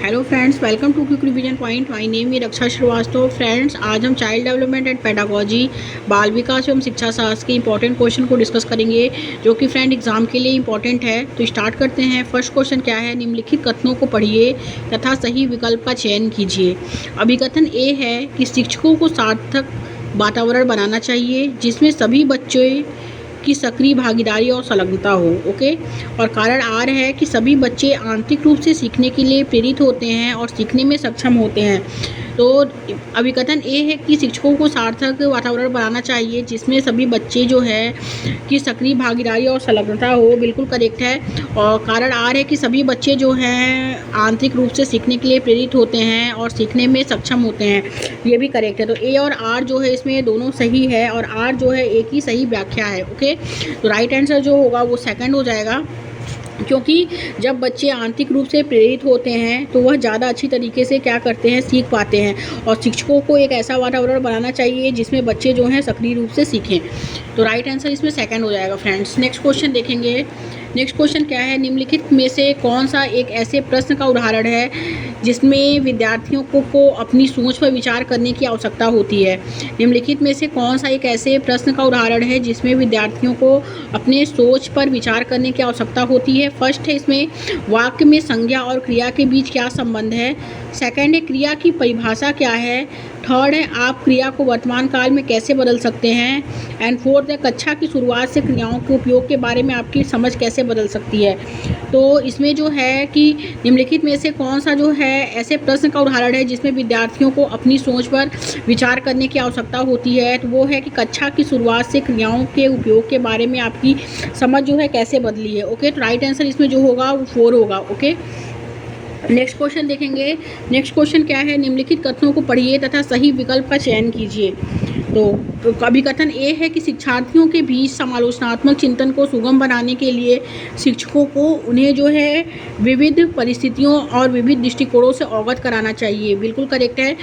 Hello friends, welcome to quick revision point. My name is Raksha Srivastava. Friends, आज हम child development and pedagogy बाल विकास एवं शिक्षा शास्त्र के इंपॉर्टेंट क्वेश्चन को डिस्कस करेंगे, जो कि फ्रेंड एग्जाम के लिए इंपॉर्टेंट है। तो स्टार्ट करते हैं। फर्स्ट क्वेश्चन क्या है? निम्नलिखित कथनों को पढ़िए तथा सही विकल्प का चयन कीजिए। अभिकथन ए है कि शिक्षकों को सार्थक वातावरण बनाना चाहिए जिसमें सभी बच्चे की सक्रिय भागीदारी और संलग्नता हो। ओके। और कारण आर है कि सभी बच्चे आंतरिक रूप से सीखने के लिए प्रेरित होते हैं और सीखने में सक्षम होते हैं। तो अभिकथन ए है कि शिक्षकों को सार्थक वातावरण बनाना चाहिए जिसमें सभी बच्चे जो है की सक्रिय भागीदारी और संलग्नता हो। बिल्कुल करेक्ट है। और कारण आर है कि सभी बच्चे जो हैं आंतरिक रूप से सीखने के लिए प्रेरित होते हैं और सीखने में सक्षम होते हैं। ये भी करेक्ट है। तो ए और आर जो है इसमें दोनों सही है और आर जो है एक ही सही व्याख्या है। ओके। तो राइट आंसर जो होगा वो सेकंड हो जाएगा, क्योंकि जब बच्चे आंतरिक रूप से प्रेरित होते हैं तो वह ज़्यादा अच्छी तरीके से क्या करते हैं, सीख पाते हैं। और शिक्षकों को एक ऐसा वातावरण बनाना चाहिए जिसमें बच्चे जो हैं सक्रिय रूप से सीखें। तो राइट आंसर इसमें सेकंड हो जाएगा। फ्रेंड्स, नेक्स्ट क्वेश्चन देखेंगे। नेक्स्ट क्वेश्चन क्या है? निम्नलिखित में से कौन सा एक ऐसे प्रश्न का उदाहरण है जिसमें विद्यार्थियों को अपनी सोच पर विचार करने की आवश्यकता होती है? निम्नलिखित में से कौन सा एक ऐसे प्रश्न का उदाहरण है जिसमें विद्यार्थियों को अपने सोच पर विचार करने की आवश्यकता होती है? फर्स्ट है इसमें वाक्य में संज्ञा और क्रिया के बीच क्या संबंध है। सेकंड है क्रिया की परिभाषा क्या है। थर्ड है आप क्रिया को वर्तमान काल में कैसे बदल सकते हैं। एंड फोर्थ है कक्षा की शुरुआत से क्रियाओं के उपयोग के बारे में आपकी समझ कैसे बदल सकती है। तो इसमें जो है कि निम्नलिखित में से कौन सा जो है ऐसे प्रश्न का उदाहरण है जिसमें विद्यार्थियों को अपनी सोच पर विचार करने की आवश्यकता होती है, तो वो है कि कक्षा की शुरुआत से क्रियाओं के उपयोग के बारे में आपकी समझ जो है कैसे बदली है। ओके। तो राइट आंसर इसमें जो होगा वो 4 होगा। ओके। नेक्स्ट क्वेश्चन देखेंगे। नेक्स्ट क्वेश्चन क्या है? निम्नलिखित कथनों को पढ़िए तथा सही विकल्प का चयन कीजिए। तो अभिकथन ए है कि शिक्षार्थियों के बीच समालोचनात्मक चिंतन को सुगम बनाने के लिए शिक्षकों को उन्हें जो है विविध परिस्थितियों और विविध दृष्टिकोणों से अवगत कराना चाहिए। बिल्कुल करेक्ट है।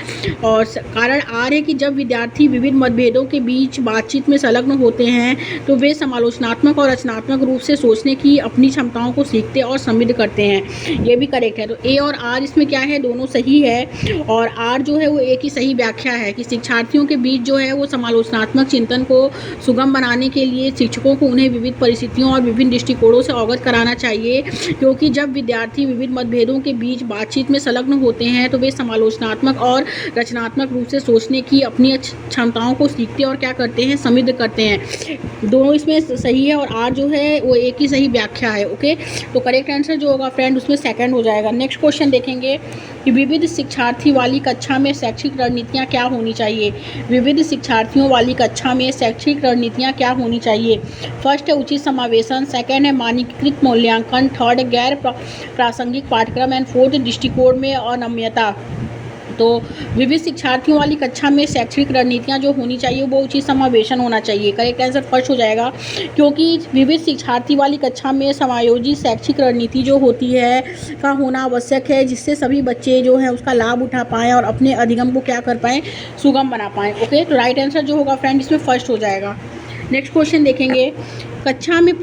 और कारण आर है कि जब विद्यार्थी विविध मतभेदों के बीच बातचीत में संलग्न होते हैं तो वे समालोचनात्मक और रचनात्मक रूप से सोचने की अपनी क्षमताओं को सीखते और समृद्ध करते हैं। ये भी करेक्ट है। तो ए और आर इसमें क्या है, दोनों सही है। और आर जो है वो एक ही सही व्याख्या है कि शिक्षार्थियों के बीच जो है वो समालोचनात्मक चिंतन को सुगम बनाने के लिए शिक्षकों को उन्हें विविध परिस्थितियों और विभिन्न दृष्टिकोणों से अवगत कराना चाहिए, क्योंकि जब विद्यार्थी विविध मतभेदों के बीच बातचीत में संलग्न होते हैं तो वे समालोचनात्मक और रचनात्मक रूप से सोचने की अपनी क्षमताओं को सीखते और क्या करते हैं, समृद्ध करते हैं। दोनों इसमें सही है और आर जो है वो एक ही सही व्याख्या है। ओके। तो करेक्ट आंसर जो होगा फ्रेंड उसमें सेकंड हो जाएगा। नेक्स्ट क्वेश्चन देखेंगे कि विविध शिक्षार्थी वाली कक्षा में शैक्षिक रणनीतियाँ क्या होनी चाहिए। विविध शिक्षार्थियों वाली कक्षा में शैक्षिक रणनीतियाँ क्या होनी चाहिए? फर्स्ट है उचित समावेशन, सेकंड है मानकीकृत मूल्यांकन, थर्ड है गैर प्रासंगिक पाठ्यक्रम एंड फोर्थ दृष्टिकोण में अनम्यता। तो विविध शिक्षार्थियों वाली कक्षा में शैक्षणिक रणनीतियाँ जो होनी चाहिए वो उचित समावेशन होना चाहिए। करेक्ट आंसर फर्स्ट हो जाएगा, क्योंकि विविध शिक्षार्थी वाली कक्षा में समायोजित शैक्षिक रणनीति जो होती है का होना आवश्यक है, जिससे सभी बच्चे जो हैं उसका लाभ उठा पाएँ और अपने अधिगम को क्या कर पाएँ, सुगम बना पाएँ। ओके। तो राइट आंसर जो होगा फ्रेंड इसमें फर्स्ट हो जाएगा। नेक्स्ट क्वेश्चन देखेंगे। कक्षा में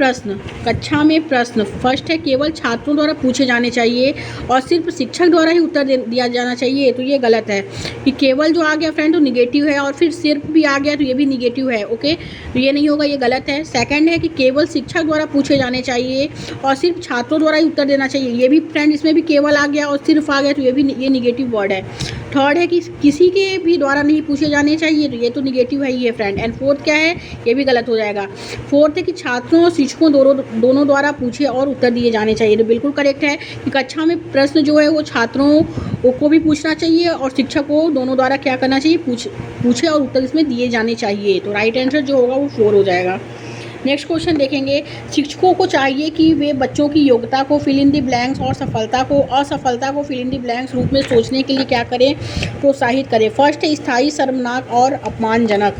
प्रश्न फर्स्ट है केवल छात्रों द्वारा पूछे जाने चाहिए और सिर्फ शिक्षक द्वारा ही उत्तर दिया जाना चाहिए। तो ये गलत है कि केवल जो आ गया फ्रेंड तो निगेटिव है और फिर सिर्फ भी आ गया तो ये भी निगेटिव है। ओके। तो ये नहीं होगा, ये गलत है। सेकंड है कि केवल शिक्षक द्वारा पूछे जाने चाहिए और सिर्फ छात्रों द्वारा ही उत्तर देना चाहिए। ये भी फ्रेंड इसमें भी केवल आ गया और सिर्फ आ गया तो ये निगेटिव वर्ड है। थर्ड है कि किसी के भी द्वारा नहीं पूछे जाने चाहिए, तो ये तो निगेटिव है ही है फ्रेंड। एंड फोर्थ क्या है, ये भी गलत हो जाएगा। फोर्थ है कि छात्रों और शिक्षकों दोनों द्वारा पूछे और उत्तर दिए जाने चाहिए। तो बिल्कुल करेक्ट है कि कक्षा में प्रश्न जो है वो छात्रों को भी पूछना चाहिए और शिक्षक को दोनों द्वारा क्या करना चाहिए, पूछे और उत्तर इसमें दिए जाने चाहिए। तो राइट आंसर जो होगा वो 4 हो जाएगा। नेक्स्ट क्वेश्चन देखेंगे। शिक्षकों को चाहिए कि वे बच्चों की योग्यता को फिल इन द ब्लैंक्स और असफलता को फिल इन द ब्लैंक्स रूप में सोचने के लिए क्या करें, प्रोत्साहित करें। फर्स्ट है स्थायी, शर्मनाक और अपमानजनक।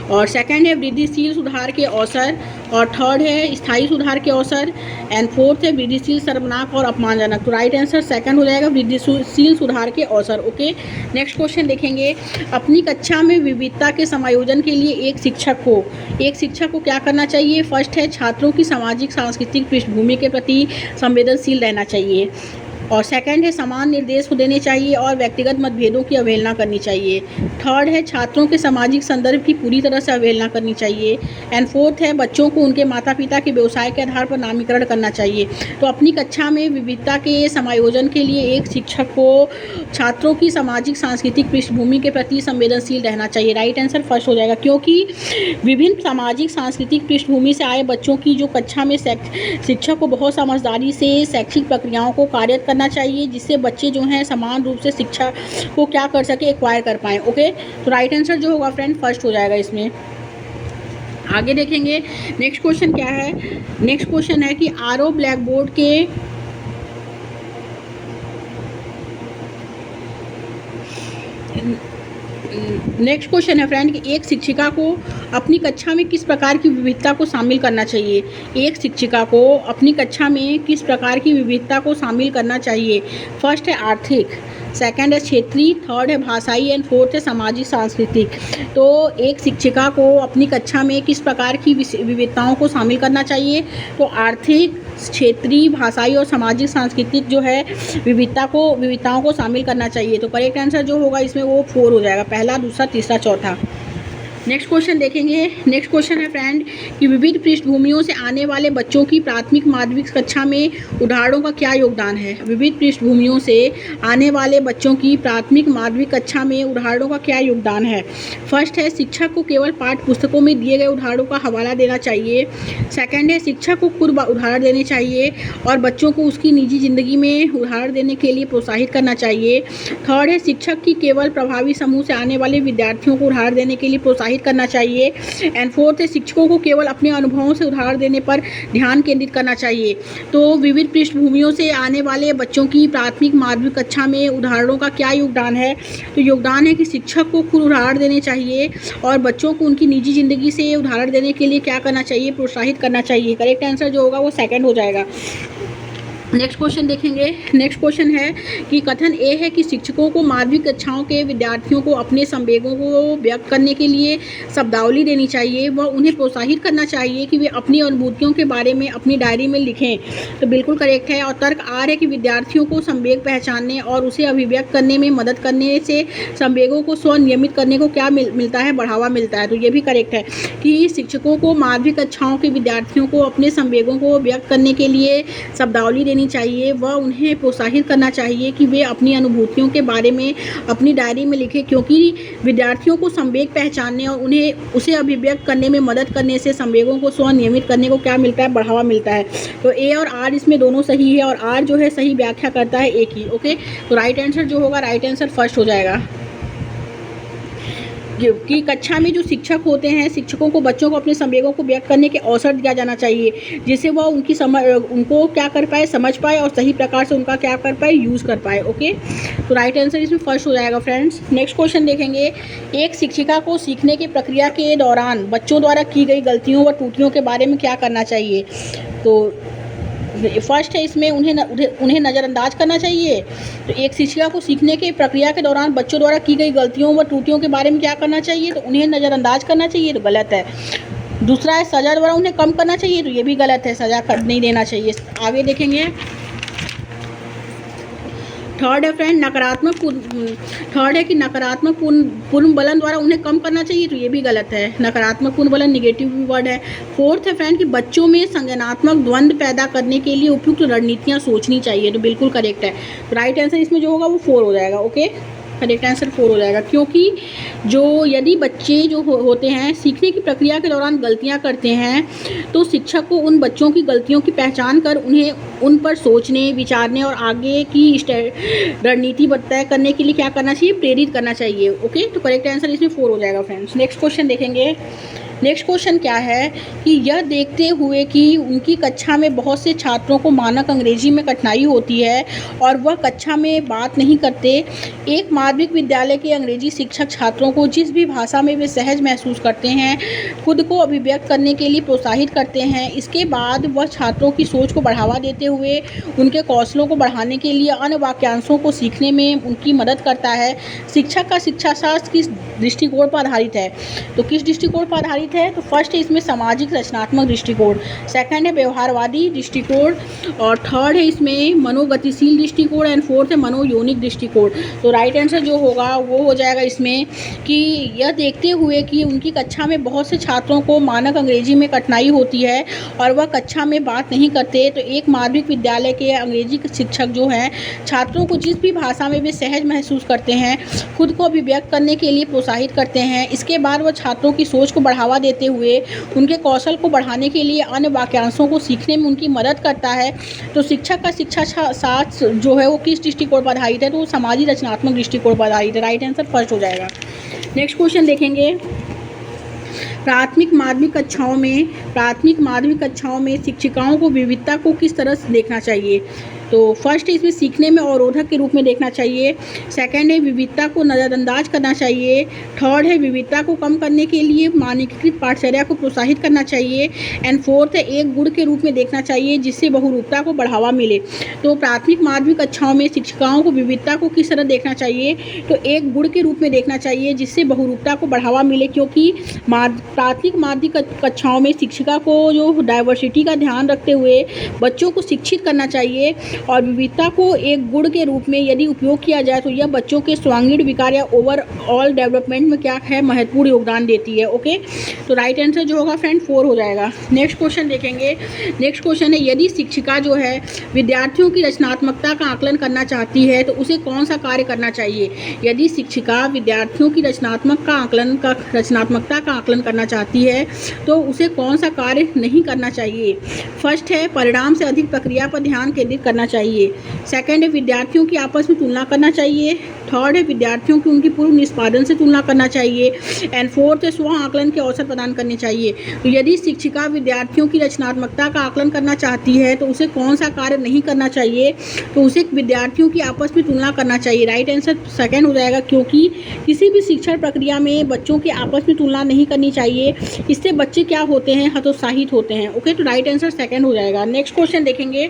और सेकंड है वृद्धिशील, सुधार के अवसर। और थर्ड है स्थायी सुधार के अवसर, एंड फोर्थ है वृद्धिशील, शर्मनाक और अपमानजनक। तो राइट आंसर सेकंड हो जाएगा, वृद्धिशील सुधार के अवसर। ओके, नेक्स्ट क्वेश्चन देखेंगे। अपनी कक्षा में विविधता के समायोजन के लिए एक शिक्षक को क्या करना चाहिए? फर्स्ट है छात्रों की सामाजिक सांस्कृतिक पृष्ठभूमि के प्रति संवेदनशील रहना चाहिए, और सेकंड है समान निर्देश देने चाहिए और व्यक्तिगत मतभेदों की अवहेलना करनी चाहिए। थर्ड है छात्रों के सामाजिक संदर्भ की पूरी तरह से अवहेलना करनी चाहिए, एंड फोर्थ है बच्चों को उनके माता पिता के व्यवसाय के आधार पर नामीकरण करना चाहिए। तो अपनी कक्षा में विविधता के समायोजन के लिए एक शिक्षक को छात्रों की सामाजिक सांस्कृतिक पृष्ठभूमि के प्रति संवेदनशील रहना चाहिए। राइट आंसर फर्स्ट हो जाएगा, क्योंकि विभिन्न सामाजिक सांस्कृतिक पृष्ठभूमि से आए बच्चों की जो कक्षा में शिक्षक को बहुत समझदारी से शैक्षिक प्रक्रियाओं को कार्यरत करना चाहिए, जिससे बच्चे जो हैं समान रूप से शिक्षा को क्या कर सके, एक्वायर कर पाएँ। ओके, तो राइट आंसर जो होगा फ्रेंड फर्स्ट हो जाएगा इसमें। आगे देखेंगे नेक्स्ट क्वेश्चन क्या है। नेक्स्ट क्वेश्चन है कि आरओ ब्लैक बोर्ड के नेक्स्ट क्वेश्चन है फ्रेंड कि एक शिक्षिका को अपनी कक्षा में किस प्रकार की विविधता को शामिल करना चाहिए? एक शिक्षिका को अपनी कक्षा में किस प्रकार की विविधता को शामिल करना चाहिए? फर्स्ट है आर्थिक, सेकंड है क्षेत्रीय, थर्ड है भाषाई, एंड फोर्थ है सामाजिक सांस्कृतिक। तो एक शिक्षिका को अपनी कक्षा में किस प्रकार की विविधताओं को शामिल करना चाहिए? तो आर्थिक, क्षेत्रीय, भाषाई और सामाजिक सांस्कृतिक जो है विविधताओं को शामिल करना चाहिए। तो करेक्ट आंसर जो होगा इसमें वो 4 हो जाएगा, पहला, दूसरा, तीसरा, चौथा। नेक्स्ट क्वेश्चन देखेंगे। नेक्स्ट क्वेश्चन है फ्रेंड कि विविध पृष्ठभूमियों से आने वाले बच्चों की प्राथमिक माध्यमिक कक्षा में उदाहरणों का क्या योगदान है? विविध पृष्ठभूमियों से आने वाले बच्चों की प्राथमिक माध्यमिक कक्षा में उदाहरणों का क्या योगदान है? फर्स्ट है शिक्षक को केवल पाठ्य पुस्तकों में दिए गए उदाहरणों का हवाला देना चाहिए, सेकंड है शिक्षक को खुद उदाहरण देने चाहिए और बच्चों को उसकी निजी जिंदगी में उदाहरण देने के लिए प्रोत्साहित करना चाहिए, थर्ड है शिक्षक की केवल प्रभावी समूह से आने वाले विद्यार्थियों को उदाहरण देने के लिए प्रोत्साहित करना चाहिए, एंड फोर्थ है शिक्षकों को केवल अपने अनुभवों से उदाहरण देने पर ध्यान केंद्रित करना चाहिए। तो विविध पृष्ठभूमियों से आने वाले बच्चों की प्राथमिक माध्यमिक कक्षा में उदाहरणों का क्या योगदान है? तो योगदान है कि शिक्षक को खुद उदाहरण देने चाहिए और बच्चों को उनकी निजी जिंदगी से उदाहरण देने के लिए क्या करना चाहिए? प्रोत्साहित करना चाहिए। करेक्ट आंसर जो होगा वो सेकंड हो जाएगा। नेक्स्ट क्वेश्चन देखेंगे। नेक्स्ट क्वेश्चन है कि कथन ए है कि शिक्षकों को माध्यमिक कक्षाओं के विद्यार्थियों को अपने संवेगों को व्यक्त करने के लिए शब्दावली देनी चाहिए व उन्हें प्रोत्साहित करना चाहिए कि वे अपनी अनुभूतियों के बारे में अपनी डायरी में लिखें। तो बिल्कुल करेक्ट है। और तर्क आर है कि विद्यार्थियों को संवेग पहचानने और उसे अभिव्यक्त करने में मदद करने से संवेगों को स्वनियमित करने को क्या मिलता है? बढ़ावा मिलता है। तो ये भी करेक्ट है कि शिक्षकों को माध्यमिक कक्षाओं के विद्यार्थियों को अपने संवेगों को व्यक्त करने के लिए शब्दावली देनी चाहिए व उन्हें प्रोत्साहित करना चाहिए कि वे अपनी अनुभूतियों के बारे में अपनी डायरी में लिखें, क्योंकि विद्यार्थियों को संवेग पहचानने और उन्हें उसे अभिव्यक्त करने में मदद करने से संवेगों को स्वनियमित करने को क्या मिलता है? बढ़ावा मिलता है। तो ए और आर इसमें दोनों सही है और आर जो है सही व्याख्या करता है ए की। ओके, तो राइट आंसर जो होगा राइट आंसर फर्स्ट हो जाएगा कि कक्षा में जो शिक्षक होते हैं शिक्षकों को बच्चों को अपने संवेगों को व्यक्त करने के अवसर दिया जाना चाहिए, जिससे वह उनको क्या कर पाए? समझ पाए और सही प्रकार से उनका क्या कर पाए? यूज़ कर पाए। ओके, तो राइट आंसर इसमें फर्स्ट हो जाएगा फ्रेंड्स। नेक्स्ट क्वेश्चन देखेंगे। एक शिक्षिका को सीखने की प्रक्रिया के दौरान बच्चों द्वारा की गई गलतियों व त्रुटियों के बारे में क्या करना चाहिए? तो फर्स्ट है इसमें उन्हें नज़रअंदाज करना चाहिए। तो एक शिक्षिका को सीखने की प्रक्रिया के दौरान बच्चों द्वारा की गई गलतियों व त्रुटियों के बारे में क्या करना चाहिए? तो उन्हें नज़रअंदाज करना चाहिए। तो गलत है। दूसरा है सज़ा द्वारा उन्हें कम करना चाहिए। तो ये भी गलत है, सज़ा नहीं देना चाहिए। आगे देखेंगे। थर्ड है फ्रेंड नकारात्मक पुनर्बलन द्वारा उन्हें कम करना चाहिए। तो ये भी गलत है। नकारात्मक पुनर्बलन निगेटिव वर्ड है। फोर्थ है फ्रेंड कि बच्चों में संज्ञानात्मक द्वंद्व पैदा करने के लिए उपयुक्त रणनीतियाँ सोचनी चाहिए। तो बिल्कुल करेक्ट है। तो राइट आंसर इसमें जो होगा वो 4 हो जाएगा। ओके, करेक्ट आंसर 4 हो जाएगा, क्योंकि यदि बच्चे जो होते हैं सीखने की प्रक्रिया के दौरान गलतियां करते हैं तो शिक्षक को उन बच्चों की गलतियों की पहचान कर उन्हें उन पर सोचने, विचारने और आगे की रणनीति तय करने के लिए क्या करना चाहिए? प्रेरित करना चाहिए। ओके, तो करेक्ट आंसर इसमें 4 हो जाएगा फ्रेंड्स। नेक्स्ट क्वेश्चन देखेंगे। नेक्स्ट क्वेश्चन क्या है कि यह देखते हुए कि उनकी कक्षा में बहुत से छात्रों को मानक अंग्रेजी में कठिनाई होती है और वह कक्षा में बात नहीं करते, एक माध्यमिक विद्यालय के अंग्रेजी शिक्षक छात्रों को जिस भी भाषा में वे सहज महसूस करते हैं खुद को अभिव्यक्त करने के लिए प्रोत्साहित करते हैं। इसके बाद वह छात्रों की सोच को बढ़ावा देते हुए उनके कौशलों को बढ़ाने के लिए अन्य वाक्यांशों को सीखने में उनकी मदद करता है। शिक्षक का शिक्षा शास्त्र किस दृष्टिकोण पर आधारित है? तो किस दृष्टिकोण पर आधारित है? तो फर्स्ट है इसमें सामाजिक रचनात्मक दृष्टिकोण, सेकंड है व्यवहारवादी दृष्टिकोण और थर्ड है इसमें मनोगतिशील दृष्टिकोण एंड फोर्थ है मनोयोनिक दृष्टिकोण। तो राइट आंसर जो होगा वो हो जाएगा इसमें कि यह देखते हुए कि उनकी कक्षा में बहुत से छात्रों को मानक अंग्रेजी में कठिनाई होती है और वह कक्षा में बात नहीं करते, तो एक माध्यमिक विद्यालय के अंग्रेजी शिक्षक जो हैं छात्रों को जिस भी भाषा में वे सहज महसूस करते हैं खुद को अभिव्यक्त करने के लिए प्रोत्साहित करते हैं। इसके बाद वह छात्रों की सोच को बढ़ावा देते हुए उनके कौशल को बढ़ाने के लिए अन्य वाक्यांशों को सीखने में उनकी मदद करता है। तो शिक्षक का शिक्षा शास्त्र जो है वो किस दृष्टिकोण पर आधारित है? तो सामाजिक रचनात्मक दृष्टिकोण पर आधारित है। राइट आंसर फर्स्ट हो जाएगा। नेक्स्ट क्वेश्चन देखेंगे, प्राथमिक माध्यमिक कक्षाओं में शिक्षिकाओं को विविधता को किस तरह से देखना चाहिए? तो फर्स्ट है इसमें सीखने में अवरोधक के रूप में देखना चाहिए, सेकंड है विविधता को नज़रअंदाज करना चाहिए, थर्ड है विविधता को कम करने के लिए मानकीकृत पाठचर्या को प्रोत्साहित करना चाहिए एंड फोर्थ है एक गुण के रूप में देखना चाहिए जिससे बहुरूपता को बढ़ावा मिले। तो प्राथमिक माध्यमिक कक्षाओं में शिक्षिकाओं को विविधता को किस तरह देखना चाहिए? तो एक गुण के रूप में देखना चाहिए जिससे बहुरूपता को बढ़ावा मिले, क्योंकि प्राथमिक माध्यमिक कक्षाओं में शिक्षिका को जो डाइवर्सिटी का ध्यान रखते हुए बच्चों को शिक्षित करना चाहिए और विविधता को एक गुण के रूप में यदि उपयोग किया जाए तो यह बच्चों के सर्वांगीण विकास या ओवरऑल डेवलपमेंट में क्या है महत्वपूर्ण योगदान देती है। ओके, तो राइट आंसर जो होगा फ्रेंड 4 हो जाएगा। नेक्स्ट क्वेश्चन देखेंगे, नेक्स्ट क्वेश्चन है यदि शिक्षिका जो है विद्यार्थियों की रचनात्मकता का आकलन करना चाहती है तो उसे कौन सा कार्य करना चाहिए? यदि शिक्षिका विद्यार्थियों की रचनात्मकता का आकलन करना चाहती है तो उसे कौन सा कार्य नहीं करना चाहिए? फर्स्ट है परिणाम से अधिक प्रक्रिया पर ध्यान केंद्रित करना चाहिए, सेकंड है विद्यार्थियों की आपस में तुलना करना चाहिए, थर्ड है विद्यार्थियों की उनकी पूर्व निष्पादन से तुलना करना चाहिए एंड फोर्थ है स्व आकलन के अवसर प्रदान करने चाहिए। तो यदि शिक्षिका विद्यार्थियों की रचनात्मकता का आकलन करना चाहती है तो उसे कौन सा कार्य नहीं करना चाहिए? तो उसे विद्यार्थियों की आपस में तुलना करना चाहिए। राइट आंसर सेकंड हो जाएगा, क्योंकि किसी भी शिक्षण प्रक्रिया में बच्चों की आपस में तुलना नहीं करनी चाहिए, इससे बच्चे क्या होते हैं हतोत्साहित होते हैं। ओके, तो राइट आंसर सेकंड हो जाएगा। नेक्स्ट क्वेश्चन देखेंगे,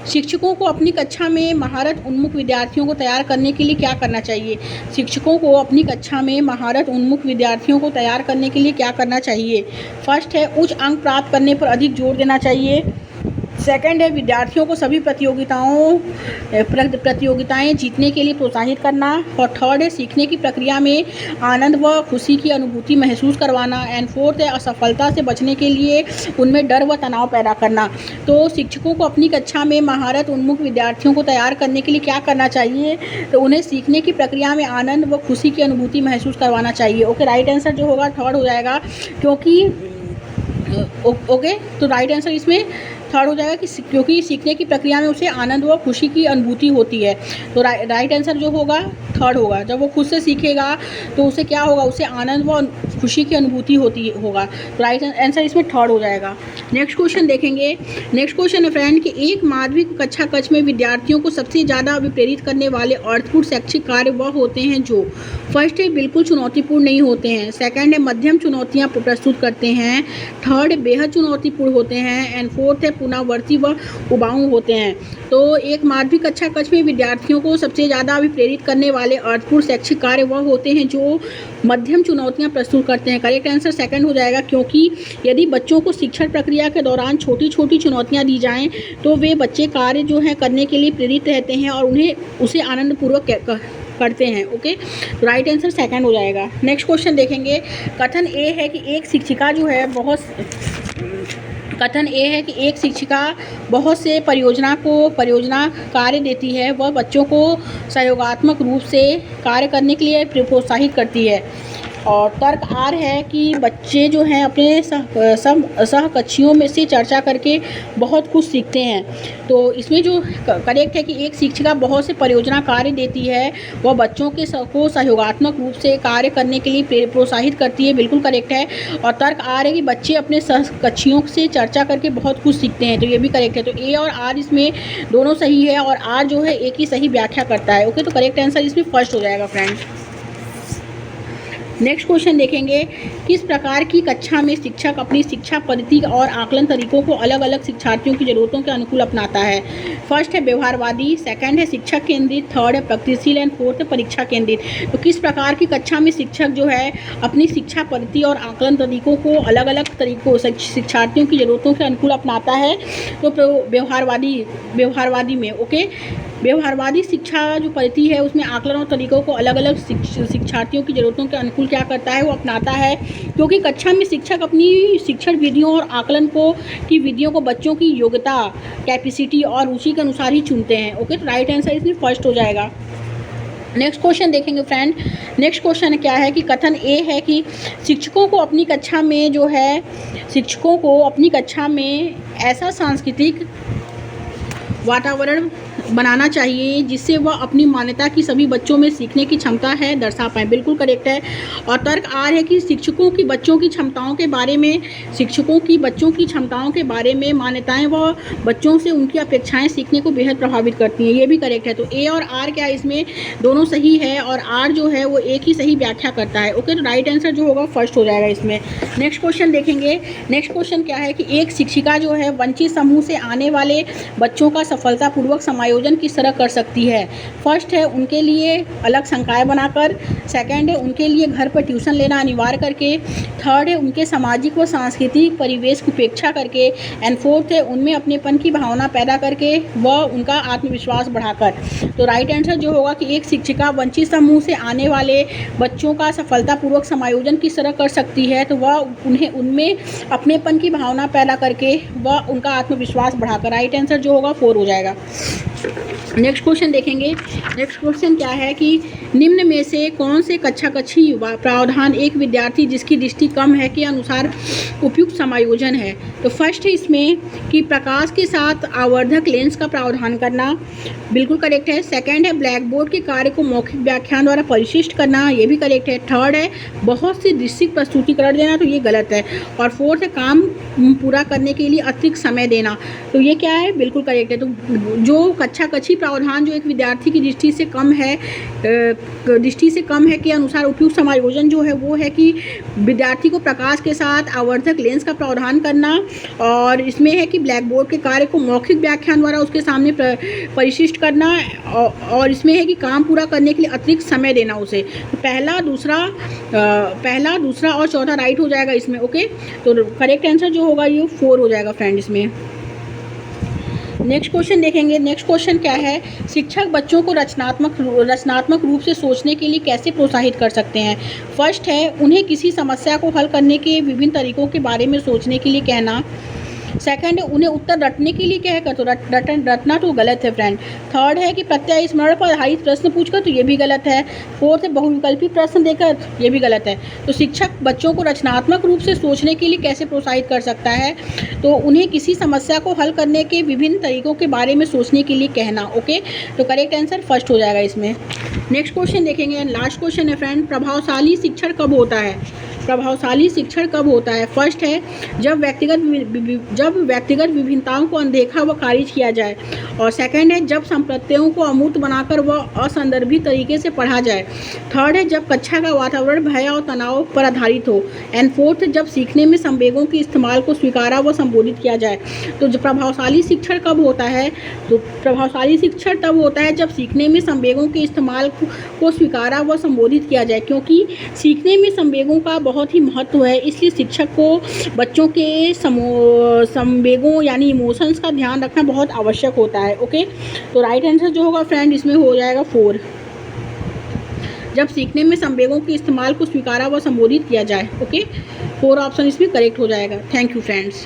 शिक्षकों को अपनी कक्षा में महारत उन्मुख विद्यार्थियों को तैयार करने के लिए क्या करना चाहिए? शिक्षकों को अपनी कक्षा में महारत उन्मुख विद्यार्थियों को तैयार करने के लिए क्या करना चाहिए? फर्स्ट है उच्च अंक प्राप्त करने पर अधिक जोर देना चाहिए, सेकंड है विद्यार्थियों को सभी प्रतियोगिताएं जीतने के लिए प्रोत्साहित करना और थर्ड है सीखने की प्रक्रिया में आनंद व खुशी की अनुभूति महसूस करवाना एंड फोर्थ है असफलता से बचने के लिए उनमें डर व तनाव पैदा करना। तो शिक्षकों को अपनी कक्षा में महारत उन्मुख विद्यार्थियों को तैयार करने के लिए क्या करना चाहिए? तो उन्हें सीखने की प्रक्रिया में आनंद व खुशी की अनुभूति महसूस करवाना चाहिए। ओके, राइट आंसर जो होगा थर्ड हो जाएगा, क्योंकि ओके, तो राइट आंसर इसमें थर्ड हो जाएगा कि क्योंकि सीखने की प्रक्रिया में उसे आनंद व खुशी की अनुभूति होती है। तो राइट आंसर जो होगा थर्ड होगा। जब वो खुद से सीखेगा तो उसे क्या होगा, उसे आनंद व खुशी की अनुभूति होगा। तो राइट आंसर इसमें थर्ड हो जाएगा। नेक्स्ट क्वेश्चन देखेंगे, नेक्स्ट क्वेश्चन है फ्रेंड कि एक माध्यमिक कक्षा कक्ष में विद्यार्थियों को सबसे ज़्यादा अभिप्रेरित करने वाले अर्थपूर्ण शैक्षिक कार्य वह होते हैं जो फर्स्ट है बिल्कुल चुनौतीपूर्ण नहीं होते हैं, सेकंड है मध्यम चुनौतियाँ प्रस्तुत करते हैं, थर्ड है बेहद चुनौतीपूर्ण होते हैं एंड फोर्थ है पुनरावर्ती व उबाऊ होते हैं। तो एक माध्यमिक कक्षा कक्ष में विद्यार्थियों को सबसे ज़्यादा अभिप्रेरित करने वाले अर्थपूर्ण शैक्षिक कार्य वह होते हैं जो मध्यम चुनौतियां प्रस्तुत करते हैं। करेक्ट आंसर सेकंड हो जाएगा, क्योंकि यदि बच्चों को शिक्षण प्रक्रिया के दौरान छोटी छोटी चुनौतियां दी जाएं तो वे बच्चे कार्य जो है करने के लिए प्रेरित रहते हैं और उन्हें उसे आनंदपूर्वक करते हैं। ओके, तो राइट आंसर सेकंड हो जाएगा। नेक्स्ट क्वेश्चन देखेंगे, कथन ए है कि एक शिक्षिका बहुत से परियोजना कार्य देती है, वह बच्चों को सहयोगात्मक रूप से कार्य करने के लिए प्रोत्साहित करती है। और तर्क आर है कि बच्चे जो हैं अपने सहकक्षियों में से चर्चा करके बहुत कुछ सीखते हैं। तो इसमें जो करेक्ट है कि एक शिक्षिका बहुत से परियोजना कार्य देती है, वह बच्चों के को सहयोगात्मक रूप से कार्य करने के लिए प्रोत्साहित करती है, बिल्कुल करेक्ट है। और तर्क आर है कि बच्चे अपने सहकक्षियों से चर्चा करके बहुत कुछ सीखते हैं, तो ये भी करेक्ट है। तो ए और आर इसमें दोनों सही है और आर जो है एक ही सही व्याख्या करता है। ओके, तो करेक्ट आंसर इसमें फर्स्ट हो जाएगा फ्रेंड। नेक्स्ट क्वेश्चन देखेंगे, किस प्रकार की कक्षा में शिक्षक अपनी शिक्षा पद्धति और आकलन तरीकों को अलग अलग शिक्षार्थियों की ज़रूरतों के अनुकूल अपनाता है। फर्स्ट है व्यवहारवादी, सेकंड है शिक्षक केंद्रित, थर्ड है प्रगतिशील एंड फोर्थ है परीक्षा केंद्रित। तो किस प्रकार की कक्षा में शिक्षक जो है अपनी शिक्षा पद्धति और आकलन तरीकों को अलग अलग तरीकों शिक्षार्थियों की ज़रूरतों के अनुकूल अपनाता है, तो व्यवहारवादी में। ओके, व्यवहारवादी शिक्षा जो पद्धति है उसमें आकलन और तरीकों को अलग अलग शिक्षार्थियों की ज़रूरतों के अनुकूल क्या करता है, वो अपनाता है, क्योंकि कक्षा में शिक्षक अपनी शिक्षण विधियों और आकलन की विधियों को बच्चों की योग्यता, कैपेसिटी और रुचि के अनुसार ही चुनते हैं। ओके, तो राइट आंसर इसमें फर्स्ट हो जाएगा। नेक्स्ट क्वेश्चन देखेंगे फ्रेंड। नेक्स्ट क्वेश्चन क्या है कि कथन ए है कि शिक्षकों को अपनी कक्षा में ऐसा सांस्कृतिक वातावरण बनाना चाहिए जिससे वह अपनी मान्यता की सभी बच्चों में सीखने की क्षमता है दर्शा पाएँ, बिल्कुल करेक्ट है। और तर्क आर है कि शिक्षकों की बच्चों की क्षमताओं के बारे में मान्यताएं व बच्चों से उनकी अपेक्षाएं सीखने को बेहद प्रभावित करती हैं, ये भी करेक्ट है। तो ए और आर क्या इसमें दोनों सही है और आर जो है वो एक ही सही व्याख्या करता है। ओके, तो राइट आंसर जो होगा फर्स्ट हो जाएगा इसमें। नेक्स्ट क्वेश्चन देखेंगे। नेक्स्ट क्वेश्चन क्या है कि एक शिक्षिका जो है वंचित समूह से आने वाले बच्चों का सफलतापूर्वक समायोजन किस तरह कर सकती है। फर्स्ट है उनके लिए अलग संकाय बनाकर, सेकंड है उनके लिए घर पर ट्यूशन लेना अनिवार्य करके, थर्ड है उनके सामाजिक व सांस्कृतिक परिवेश की उपेक्षा करके, एंड फोर्थ है उनमें अपनेपन की भावना पैदा करके व उनका आत्मविश्वास बढ़ाकर। तो राइट आंसर जो होगा कि एक शिक्षिका वंचित समूह से आने वाले बच्चों का सफलतापूर्वक समायोजन किस तरह कर सकती है, तो वह उन्हें उनमें अपनेपन की भावना पैदा करके व उनका आत्मविश्वास बढ़ाकर। राइट आंसर जो होगा 4 हो जाएगा। नेक्स्ट क्वेश्चन देखेंगे। नेक्स्ट क्वेश्चन क्या है कि निम्न में से कौन से कक्षा-कक्षी प्रावधान एक विद्यार्थी जिसकी दृष्टि कम है के अनुसार उपयुक्त समायोजन है। तो फर्स्ट है इसमें कि प्रकाश के साथ आवर्धक लेंस का प्रावधान करना, बिल्कुल करेक्ट है। सेकंड है ब्लैक बोर्ड के कार्य को मौखिक व्याख्यान द्वारा परिशिष्ट करना, ये भी करेक्ट है। थर्ड है बहुत सी दृश्यिक प्रस्तुतिकरण देना, तो ये गलत है। और फोर्थ है काम पूरा करने के लिए अतिरिक्त समय देना, तो ये क्या है, बिल्कुल करेक्ट है। तो जो कक्षा-कक्षी प्रावधान जो एक विद्यार्थी की दृष्टि से कम है के अनुसार उपयुक्त समायोजन जो है वो है कि विद्यार्थी को प्रकाश के साथ आवर्धक लेंस का प्रावधान करना, और इसमें है कि ब्लैक बोर्ड के कार्य को मौखिक व्याख्यान द्वारा उसके सामने परिशिष्ट करना, और इसमें है कि काम पूरा करने के लिए अतिरिक्त समय देना उसे। तो पहला दूसरा और चौथा राइट हो जाएगा इसमें। ओके, तो करेक्ट आंसर जो होगा ये 4 हो जाएगा फ्रेंड इसमें। नेक्स्ट क्वेश्चन देखेंगे। नेक्स्ट क्वेश्चन क्या है, शिक्षक बच्चों को रचनात्मक रूप से सोचने के लिए कैसे प्रोत्साहित कर सकते हैं। फर्स्ट है उन्हें किसी समस्या को हल करने के विभिन्न तरीकों के बारे में सोचने के लिए कहना। सेकंड है उन्हें उत्तर रटने के लिए कहकर, तो रटना तो गलत है फ्रेंड। थर्ड है कि प्रत्यय स्मरण पर आधारित प्रश्न पूछकर, तो ये भी गलत है। फोर्थ है बहुविकल्पी प्रश्न देकर, ये भी गलत है। तो शिक्षक बच्चों को रचनात्मक रूप से सोचने के लिए कैसे प्रोत्साहित कर सकता है, तो उन्हें किसी समस्या को हल करने के विभिन्न तरीकों के बारे में सोचने के लिए कहना। ओके, तो करेक्ट आंसर फर्स्ट हो जाएगा इसमें। नेक्स्ट क्वेश्चन देखेंगे। लास्ट क्वेश्चन है फ्रेंड, प्रभावशाली शिक्षण कब होता है। प्रभावशाली शिक्षण कब होता है। फर्स्ट है जब व्यक्तिगत विभिन्नताओं को अनदेखा व खारिज किया जाए, और सेकंड है जब संप्रत्ययों को अमूर्त बनाकर व असंदर्भित तरीके से पढ़ा जाए। थर्ड है जब कक्षा का वातावरण भय और तनाव पर आधारित हो, एंड फोर्थ जब सीखने में संवेगों के इस्तेमाल को स्वीकारा व संबोधित किया जाए। तो जब प्रभावशाली शिक्षण कब होता है, तो प्रभावशाली शिक्षण तब होता है जब सीखने में संवेगों के इस्तेमाल को स्वीकारा व संबोधित किया जाए, क्योंकि सीखने में संवेगों का बहुत ही महत्व है, इसलिए शिक्षक को बच्चों के संवेगों यानी इमोशंस का ध्यान रखना बहुत आवश्यक होता है। ओके, तो राइट आंसर जो होगा फ्रेंड इसमें हो जाएगा 4, जब सीखने में संवेगों के इस्तेमाल को स्वीकारा व संबोधित किया जाए। ओके, 4 ऑप्शन इसमें करेक्ट हो जाएगा। Thank you friends.